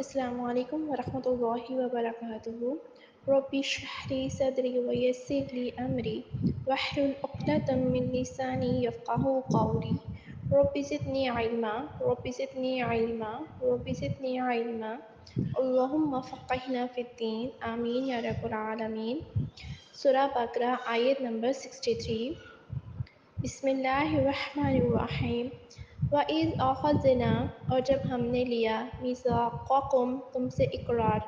السلام علیکم ورحمۃ اللہ وبرکاتہ۔ رب اشرح لی صدری ویسر لی امری واحلل عقدۃ من لسانی یفقہوا قولی۔ رب زدنی علما رب زدنی علما رب زدنی علما اللہم فقہنا فی الدین آمین یا رب العالمین۔ سورہ بقرہ آیت نمبر 63۔ بسم اللہ الرحمن الرحیم۔ وَإِذْ أَخَذْنَا، اور جب ہم نے لیا، مِيثَاقَكُمْ، تم سے اقرار،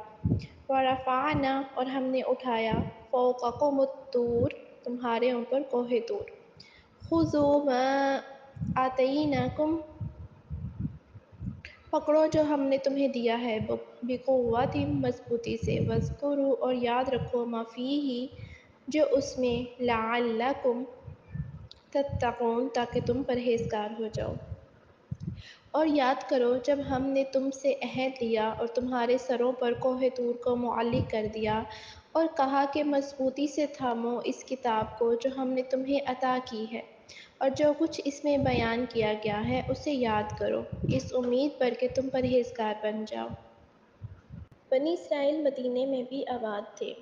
وَرَفَعْنَا، اور ہم نے اٹھایا، فَوْقَكُمُ الطُّورَ، تمہارے اوپر کوہ طور، خُذُوا مَا آتَيْنَاكُمْ، پکڑو جو ہم نے تمہیں دیا ہے، بِقُوَّةٍ، مضبوطی سے، وَاذْكُرُوا، اور یاد رکھو، مَا فِيهِ، جو اس میں، لَعَلَّكُمْ تَتَّقُونَ، تاکہ تم پرہیزگار ہو جاؤ۔ اور یاد کرو جب ہم نے تم سے عہد لیا اور تمہارے سروں پر کوہ طور کو معلق کر دیا اور کہا کہ مضبوطی سے تھامو اس کتاب کو جو ہم نے تمہیں عطا کی ہے، اور جو کچھ اس میں بیان کیا گیا ہے اسے یاد کرو، اس امید پر کہ تم پرہیزگار بن جاؤ۔ بنی اسرائیل مدینے میں بھی آباد تھے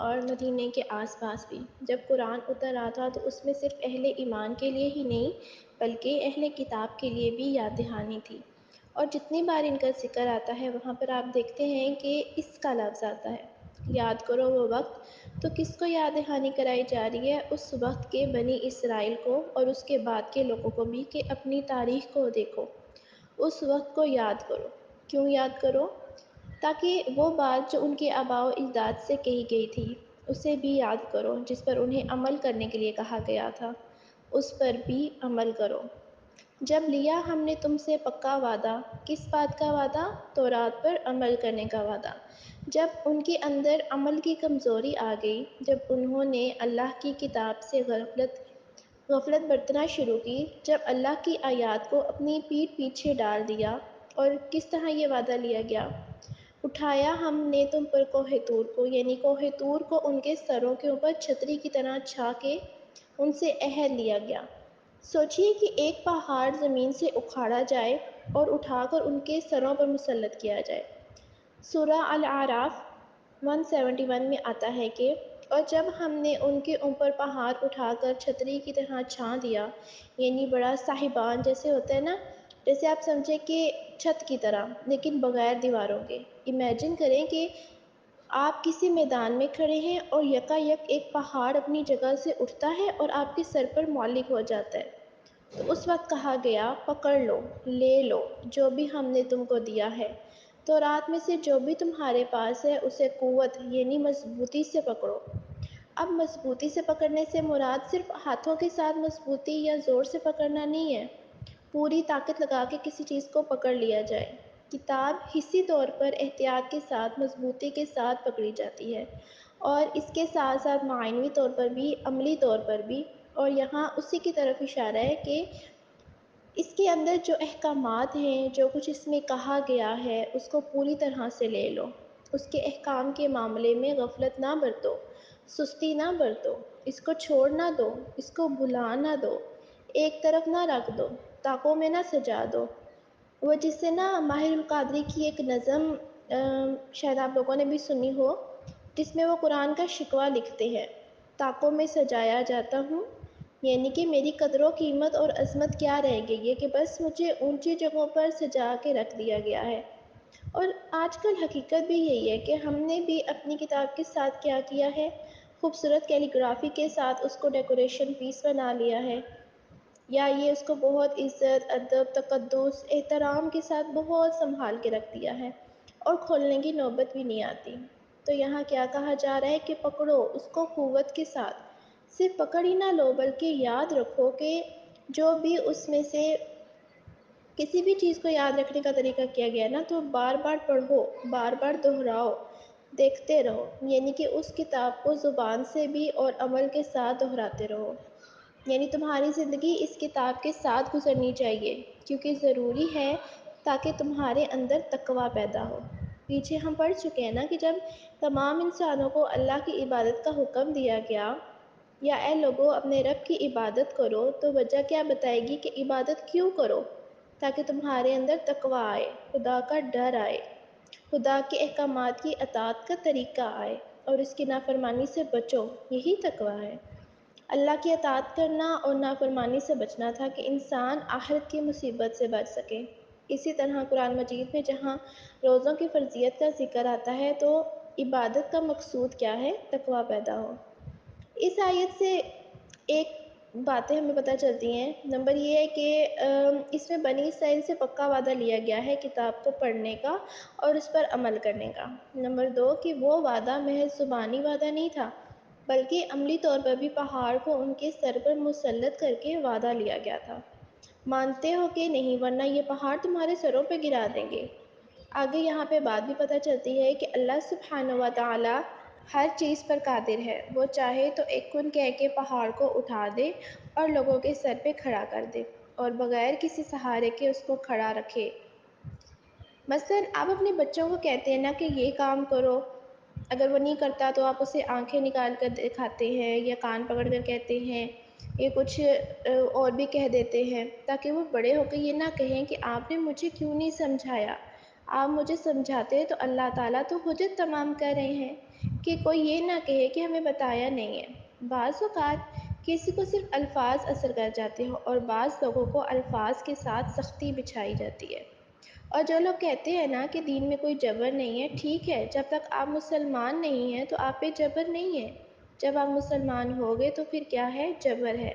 اور مدینے کے آس پاس بھی۔ جب قرآن اتر آتا تو اس میں صرف اہل ایمان کے لیے ہی نہیں بلکہ اہل کتاب کے لیے بھی یاد دہانی تھی، اور جتنی بار ان کا ذکر آتا ہے وہاں پر آپ دیکھتے ہیں کہ اس کا لفظ آتا ہے، یاد کرو وہ وقت۔ تو کس کو یاد دہانی کرائی جا رہی ہے؟ اس وقت کے بنی اسرائیل کو اور اس کے بعد کے لوگوں کو بھی، کہ اپنی تاریخ کو دیکھو، اس وقت کو یاد کرو۔ کیوں یاد کرو؟ تاکہ وہ بات جو ان کے آباء و اجداد سے کہی گئی تھی اسے بھی یاد کرو، جس پر انہیں عمل کرنے کے لیے کہا گیا تھا، اس پر بھی عمل کرو۔ جب لیا ہم نے تم سے پکا وعدہ، کس بات کا وعدہ؟ تورات پر عمل کرنے کا وعدہ۔ جب ان کے اندر عمل کی کمزوری آ گئی، جب انہوں نے اللہ کی کتاب سے غفلت برتنا شروع کی، جب اللہ کی آیات کو اپنی پیٹھ پیچھے ڈال دیا، اور کس طرح یہ وعدہ لیا گیا؟ اٹھایا ہم نے تم پر کوہ طور کو، یعنی کوہ طور کو ان کے سروں کے اوپر چھتری کی طرح چھا کے ان سے عہد لیا گیا۔ سوچئے کہ ایک پہاڑ زمین سے اکھاڑا جائے اور اٹھا کر ان کے سروں پر مسلط کیا جائے۔ سورہ الاعراف 171 میں آتا ہے کہ اور جب ہم نے ان کے اوپر پہاڑ اٹھا کر چھتری کی طرح چھا دیا، یعنی بڑا صاحبان جیسے ہوتا ہے نا، جیسے آپ سمجھے کہ چھت کی طرح لیکن بغیر دیواروں کے۔ امیجن کریں کہ آپ کسی میدان میں کھڑے ہیں اور یکا یک ایک پہاڑ اپنی جگہ سے اٹھتا ہے اور آپ کے سر پر معلق ہو جاتا ہے۔ تو اس وقت کہا گیا پکڑ لو، لے لو جو بھی ہم نے تم کو دیا ہے، تو رات میں سے جو بھی تمہارے پاس ہے اسے قوت یعنی مضبوطی سے پکڑو۔ اب مضبوطی سے پکڑنے سے مراد صرف ہاتھوں کے ساتھ مضبوطی یا زور سے پکڑنا نہیں ہے، پوری طاقت لگا کے کسی چیز کو پکڑ لیا جائے۔ کتاب حصی طور پر احتیاط کے ساتھ مضبوطی کے ساتھ پکڑی جاتی ہے، اور اس کے ساتھ ساتھ معنوی طور پر بھی، عملی طور پر بھی، اور یہاں اسی کی طرف اشارہ ہے کہ اس کے اندر جو احکامات ہیں، جو کچھ اس میں کہا گیا ہے اس کو پوری طرح سے لے لو، اس کے احکام کے معاملے میں غفلت نہ برتو، سستی نہ برتو، اس کو چھوڑ نہ دو، اس کو بھلا نہ دو، ایک طرف نہ رکھ دو، طاقوں میں نہ سجا دو۔ وہ جس سے نا ماہر القادری کی ایک نظم شاید آپ لوگوں نے بھی سنی ہو، جس میں وہ قرآن کا شکوہ لکھتے ہیں، طاقوں میں سجایا جاتا ہوں، یعنی کہ میری قدر و قیمت اور عظمت کیا رہ گئی ہے کہ بس مجھے اونچی جگہوں پر سجا کے رکھ دیا گیا ہے۔ اور آج کل حقیقت بھی یہی ہے کہ ہم نے بھی اپنی کتاب کے ساتھ کیا کیا ہے، خوبصورت کیلیگرافی کے ساتھ اس کو ڈیکوریشن پیس بنا لیا ہے، یا یہ اس کو بہت عزت، ادب، تقدس، احترام کے ساتھ بہت سنبھال کے رکھ دیا ہے، اور کھولنے کی نوبت بھی نہیں آتی۔ تو یہاں کیا کہا جا رہا ہے کہ پکڑو اس کو قوت کے ساتھ، صرف پکڑ ہی نہ لو بلکہ یاد رکھو کہ جو بھی اس میں سے کسی بھی چیز کو یاد رکھنے کا طریقہ کیا گیا ہے نا، تو بار بار پڑھو، بار بار دہراؤ، دیکھتے رہو، یعنی کہ اس کتاب کو زبان سے بھی اور عمل کے ساتھ دہراتے رہو۔ یعنی تمہاری زندگی اس کتاب کے ساتھ گزرنی چاہیے، کیونکہ ضروری ہے تاکہ تمہارے اندر تقویٰ پیدا ہو۔ پیچھے ہم پڑھ چکے ہیں نا کہ جب تمام انسانوں کو اللہ کی عبادت کا حکم دیا گیا، یا اے لوگو اپنے رب کی عبادت کرو، تو وجہ کیا بتائے گی کہ عبادت کیوں کرو؟ تاکہ تمہارے اندر تقویٰ آئے، خدا کا ڈر آئے۔ خدا کے احکامات کی اطاعت کا طریقہ آئے اور اس کی نافرمانی سے بچو، یہی تقویٰ ہے۔ اللہ کی اطاعت کرنا اور نافرمانی سے بچنا تھا کہ انسان آخرت کی مصیبت سے بچ سکے۔ اسی طرح قرآن مجید میں جہاں روزوں کی فرضیت کا ذکر آتا ہے تو عبادت کا مقصود کیا ہے؟ تقویٰ پیدا ہو۔ اس آیت سے ایک باتیں ہمیں پتہ چلتی ہیں۔ نمبر یہ ہے کہ اس میں بنی اسرائیل سے پکا وعدہ لیا گیا ہے کتاب کو پڑھنے کا اور اس پر عمل کرنے کا۔ نمبر دو کہ وہ وعدہ محض زبانی وعدہ نہیں تھا بلکہ عملی طور پر بھی پہاڑ کو ان کے سر پر مسلط کر کے وعدہ لیا گیا تھا۔ مانتے ہو کہ نہیں ورنہ یہ پہاڑ تمہارے سروں پہ گرا دیں گے۔ آگے یہاں پہ بات بھی پتہ چلتی ہے کہ اللہ سبحانہ و تعالی ہر چیز پر قادر ہے۔ وہ چاہے تو ایک کن کہہ کے پہاڑ کو اٹھا دے اور لوگوں کے سر پہ کھڑا کر دے اور بغیر کسی سہارے کے اس کو کھڑا رکھے۔ مثلاً آپ اپنے بچوں کو کہتے ہیں نا کہ یہ کام کرو، اگر وہ نہیں کرتا تو آپ اسے آنکھیں نکال کر دکھاتے ہیں یا کان پکڑ کر کہتے ہیں یا کچھ اور بھی کہہ دیتے ہیں تاکہ وہ بڑے ہو کے یہ نہ کہیں کہ آپ نے مجھے کیوں نہیں سمجھایا، آپ مجھے سمجھاتے تو اللہ تعالیٰ تو حجت تمام کر رہے ہیں، کہ کوئی یہ نہ کہے کہ ہمیں بتایا نہیں ہے۔ بعض اوقات کسی کو صرف الفاظ اثر کر جاتے ہیں اور بعض لوگوں کو الفاظ کے ساتھ سختی بچھائی جاتی ہے۔ اور جو لوگ کہتے ہیں نا کہ دین میں کوئی جبر نہیں ہے، ٹھیک ہے، جب تک آپ مسلمان نہیں ہیں تو آپ پہ جبر نہیں ہے، جب آپ مسلمان ہو گئے تو پھر کیا ہے؟ جبر ہے۔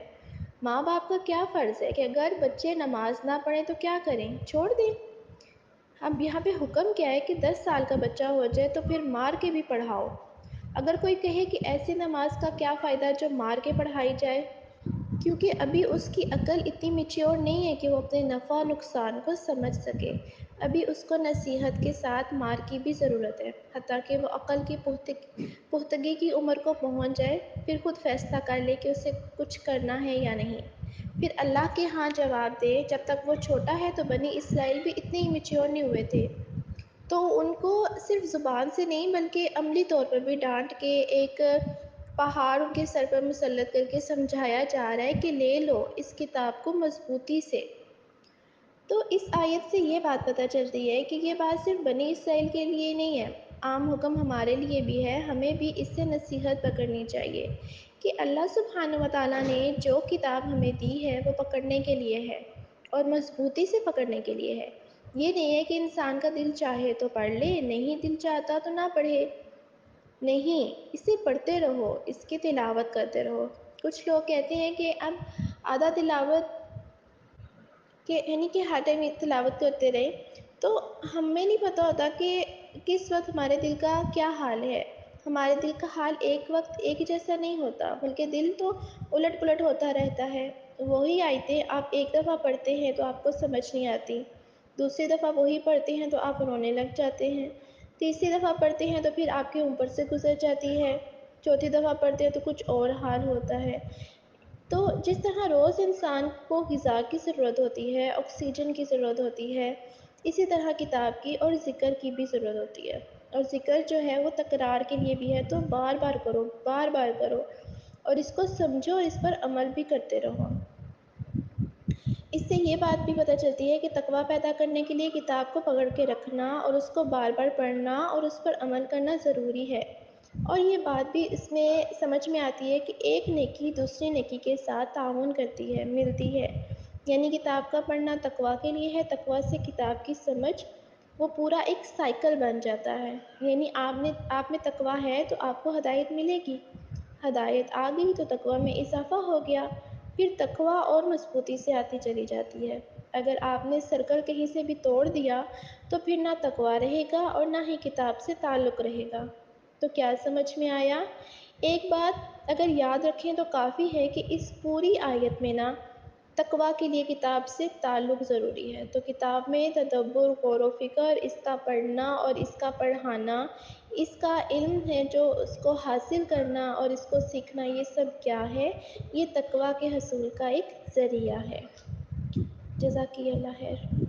ماں باپ کا کیا فرض ہے کہ اگر بچے نماز نہ پڑھیں تو کیا کریں؟ چھوڑ دیں۔ اب یہاں پہ حکم کیا ہے کہ 10 سال کا بچہ ہو جائے تو پھر مار کے بھی پڑھاؤ۔ اگر کوئی کہے کہ ایسی نماز کا کیا فائدہ جو مار کے پڑھائی جائے، کیونکہ ابھی اس کی عقل اتنی میچیور نہیں ہے کہ وہ اپنے نفع نقصان کو سمجھ سکے، ابھی اس کو نصیحت کے ساتھ مار کی بھی ضرورت ہے، حتیٰ کہ وہ عقل کی پختگی کی عمر کو پہنچ جائے پھر خود فیصلہ کر لے کہ اسے کچھ کرنا ہے یا نہیں، پھر اللہ کے ہاں جواب دے۔ جب تک وہ چھوٹا ہے تو بنی اسرائیل بھی اتنے ہی میچیور نہیں ہوئے تھے، تو ان کو صرف زبان سے نہیں بلکہ عملی طور پر بھی ڈانٹ کے ایک پہاڑ ان کے سر پر مسلط کر کے سمجھایا جا رہا ہے کہ لے لو اس کتاب کو مضبوطی سے۔ تو اس آیت سے یہ بات پتہ چلتی ہے کہ یہ بات صرف بنی اسرائیل کے لیے نہیں ہے، عام حکم ہمارے لیے بھی ہے۔ ہمیں بھی اس سے نصیحت پکڑنی چاہیے کہ اللہ سبحانہ و تعالیٰ نے جو کتاب ہمیں دی ہے وہ پکڑنے کے لیے ہے اور مضبوطی سے پکڑنے کے لیے ہے۔ یہ نہیں ہے کہ انسان کا دل چاہے تو پڑھ لے، نہیں دل چاہتا تو نہ پڑھے، نہیں، اسے پڑھتے رہو، اس کی تلاوت کرتے رہو۔ کچھ لوگ کہتے ہیں کہ اب آدھا تلاوت کہ یعنی کہ ہر ٹائم تلاوت کرتے رہیں، تو ہمیں نہیں پتہ ہوتا کہ کس وقت ہمارے دل کا کیا حال ہے۔ ہمارے دل کا حال ایک وقت ایک جیسا نہیں ہوتا بلکہ دل تو الٹ پلٹ ہوتا رہتا ہے۔ وہی آیتیں آپ ایک دفعہ پڑھتے ہیں تو آپ کو سمجھ نہیں آتی، دوسری دفعہ وہی پڑھتے ہیں تو آپ رونے لگ جاتے ہیں، تیسری دفعہ پڑھتے ہیں تو پھر آپ کے اوپر سے گزر جاتی ہے، چوتھی دفعہ پڑھتے ہیں تو کچھ اور حال ہوتا ہے۔ تو جس طرح روز انسان کو غذا کی ضرورت ہوتی ہے، آکسیجن کی ضرورت ہوتی ہے، اسی طرح کتاب کی اور ذکر کی بھی ضرورت ہوتی ہے، اور ذکر جو ہے وہ تکرار کے لیے بھی ہے، تو بار بار کرو، بار بار کرو اور اس کو سمجھو اور اس پر عمل بھی کرتے رہو۔ اس سے یہ بات بھی پتہ چلتی ہے کہ تقویٰ پیدا کرنے کے لیے کتاب کو پکڑ کے رکھنا اور اس کو بار بار پڑھنا اور اس پر عمل کرنا ضروری ہے۔ اور یہ بات بھی اس میں سمجھ میں آتی ہے کہ ایک نیکی دوسری نیکی کے ساتھ تعاون کرتی ہے، ملتی ہے، یعنی کتاب کا پڑھنا تقویٰ کے لیے ہے، تقویٰ سے کتاب کی سمجھ، وہ پورا ایک سائیکل بن جاتا ہے، یعنی آپ میں تقویٰ ہے تو آپ کو ہدایت ملے گی، ہدایت آ گئی تو تقویٰ میں اضافہ ہو گیا، پھر تقویٰ اور مضبوطی سے آتی چلی جاتی ہے۔ اگر آپ نے سرکل کہیں سے بھی توڑ دیا تو پھر نہ تقویٰ رہے گا اور نہ ہی کتاب سے تعلق رہے گا۔ تو کیا سمجھ میں آیا؟ ایک بات اگر یاد رکھیں تو کافی ہے کہ اس پوری آیت میں نا تقویٰ کے لیے کتاب سے تعلق ضروری ہے، تو کتاب میں تدبر، غور و فکر، اس کا پڑھنا اور اس کا پڑھانا، اس کا علم ہے جو اس کو حاصل کرنا اور اس کو سیکھنا، یہ سب کیا ہے؟ یہ تقویٰ کے حصول کا ایک ذریعہ ہے۔ جزاک اللہ خیر۔